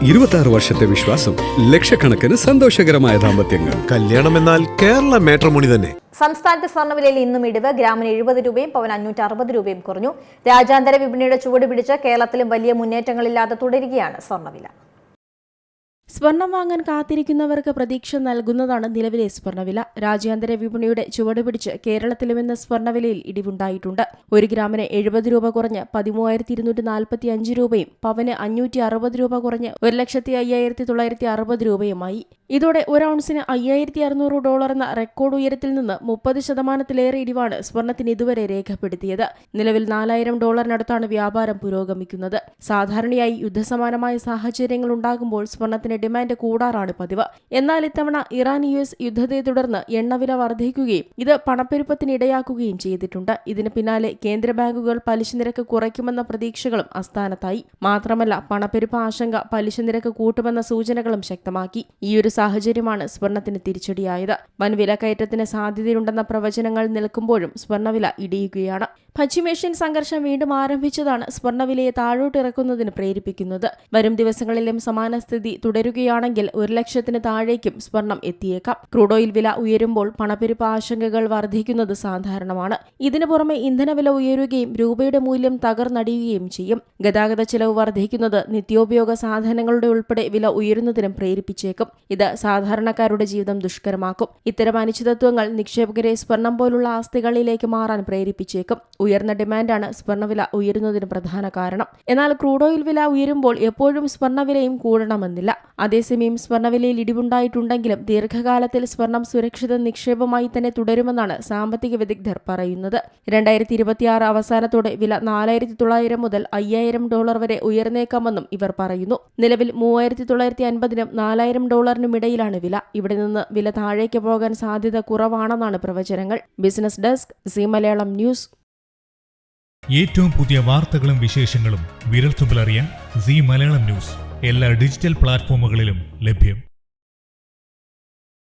26 വർഷത്തെ വിശ്വാസം, ലക്ഷക്കണക്കിന് സന്തോഷകരമായ ദാമ്പത്യങ്ങൾ. കല്യാണം എന്നാൽ കേരള മാട്രിമോണി തന്നെ. സംസ്ഥാനത്തെ സ്വർണ്ണവിലയിൽ ഇന്നും ഇടിവ്. ഗ്രാമിന് 70 രൂപയും പവന് 560 രൂപയും കുറഞ്ഞു. രാജ്യാന്തര വിപണിയുടെ ചുവട് പിടിച്ച് കേരളത്തിലും വലിയ മുന്നേറ്റങ്ങളില്ലാതെ തുടരുകയാണ് സ്വർണ്ണവില. സ്വർണം വാങ്ങാൻ കാത്തിരിക്കുന്നവർക്ക് പ്രതീക്ഷ നൽകുന്നതാണ് നിലവിലെ സ്വർണ്ണവില. രാജ്യാന്തര വിപണിയുടെ ചുവടുപിടിച്ച് കേരളത്തിലും ഇന്ന് സ്വർണ്ണവിലയിൽ ഇടിവുണ്ടായിട്ടുണ്ട്. 1 ഗ്രാമിന് 70 രൂപ കുറഞ്ഞ് 13,245 രൂപയും പവന് 560 രൂപ കുറഞ്ഞ് 1,05,960 രൂപയുമായി. ഇതോടെ ഒരു ഔൺസിന് $5,600 എന്ന റെക്കോർഡ് ഉയരത്തിൽ നിന്ന് 30% ഇടിവാണ് സ്വർണത്തിന് ഇതുവരെ രേഖപ്പെടുത്തിയത്. നിലവിൽ $4,000 വ്യാപാരം പുരോഗമിക്കുന്നത്. സാധാരണയായി യുദ്ധസമാനമായ സാഹചര്യങ്ങൾ ഉണ്ടാകുമ്പോൾ സ്വർണത്തിന് ഡിമാൻഡ് കൂടാറാണ് പതിവ്. എന്നാൽ ഇത്തവണ ഇറാൻ-US യുദ്ധത്തെ തുടർന്ന് എണ്ണവില വർദ്ധിക്കുകയും ഇത് പണപ്പെരുപ്പത്തിന് ഇടയാക്കുകയും ചെയ്തിട്ടുണ്ട്. ഇതിന് പിന്നാലെ കേന്ദ്ര ബാങ്കുകൾ പലിശ നിരക്ക് കുറയ്ക്കുമെന്ന പ്രതീക്ഷകളും അസ്ഥാനത്തായി. മാത്രമല്ല, പണപ്പെരുപ്പ ആശങ്ക പലിശ നിരക്ക് കൂട്ടുമെന്ന സൂചനകളും ശക്തമാക്കി. ഈയൊരു സാഹചര്യമാണ് സ്വർണത്തിന് തിരിച്ചടിയായത്. വൻ വിലക്കയറ്റത്തിന് സാധ്യതയുണ്ടെന്ന പ്രവചനങ്ങൾ നിൽക്കുമ്പോഴും സ്വർണ്ണവില ഇടിയുകയാണ്. പശ്ചിമേഷ്യൻ സംഘർഷം വീണ്ടും ആരംഭിച്ചതാണ് സ്വർണ്ണവിലയെ താഴോട്ടിറക്കുന്നതിന് പ്രേരിപ്പിക്കുന്നത്. വരും ദിവസങ്ങളിലും സമാന സ്ഥിതി തുടരുകയാണെങ്കിൽ 1,00,000-ന് താഴേക്കും സ്വർണം എത്തിയേക്കാം. ക്രൂഡ് ഓയിൽ വില ഉയരുമ്പോൾ പണപ്പെരുപ്പ ആശങ്കകൾ വർദ്ധിക്കുന്നത് സാധാരണമാണ്. ഇതിനു പുറമെ ഇന്ധനവില ഉയരുകയും രൂപയുടെ മൂല്യം തകർന്നടിയുകയും ചെയ്യും. ഗതാഗത ചെലവ് വർദ്ധിക്കുന്നത് നിത്യോപയോഗ സാധനങ്ങളുടെ ഉൾപ്പെടെ വില ഉയരുന്നതിനും പ്രേരിപ്പിച്ചേക്കും. ഇത് സാധാരണക്കാരുടെ ജീവിതം ദുഷ്കരമാക്കും. ഇത്തരം അനിശ്ചിതത്വങ്ങൾ നിക്ഷേപകരെ സ്വർണം പോലുള്ള ആസ്തികളിലേക്ക് മാറാൻ പ്രേരിപ്പിച്ചേക്കും. ഉയർന്ന ഡിമാൻഡാണ് സ്വർണ്ണവില ഉയരുന്നതിന് പ്രധാന കാരണം. എന്നാൽ ക്രൂഡ് ഓയിൽ വില ഉയരുമ്പോൾ എപ്പോഴും സ്വർണ്ണവിലയും കൂടണമെന്നില്ല. അതേസമയം സ്വർണ്ണവിലയിൽ ഇടിവുണ്ടായിട്ടുണ്ടെങ്കിലും ദീർഘകാലത്തിൽ സ്വർണം സുരക്ഷിത നിക്ഷേപമായി തന്നെ തുടരുമെന്നാണ് സാമ്പത്തിക വിദഗ്ധർ പറയുന്നത്. 2026 അവസാനത്തോടെ വില $4,900 മുതൽ $5,000 വരെ ഉയർന്നേക്കാമെന്നും ഇവർ പറയുന്നു. നിലവിൽ $3,950-നും $4,000-നും ഇടയിലാണ് വില. ഇവിടെ നിന്ന് വില താഴേക്ക് പോകാൻ സാധ്യത കുറവാണെന്നാണ് പ്രവചനങ്ങൾ. Business desk, Zee Malayalam news. ഏറ്റവും പുതിയ വാർത്തകളും വിശേഷങ്ങളും വിരൽത്തുമ്പിലറിയാൻ സീ മലയാളം ന്യൂസ് എല്ലാ ഡിജിറ്റൽ പ്ലാറ്റ്ഫോമുകളിലും ലഭ്യം.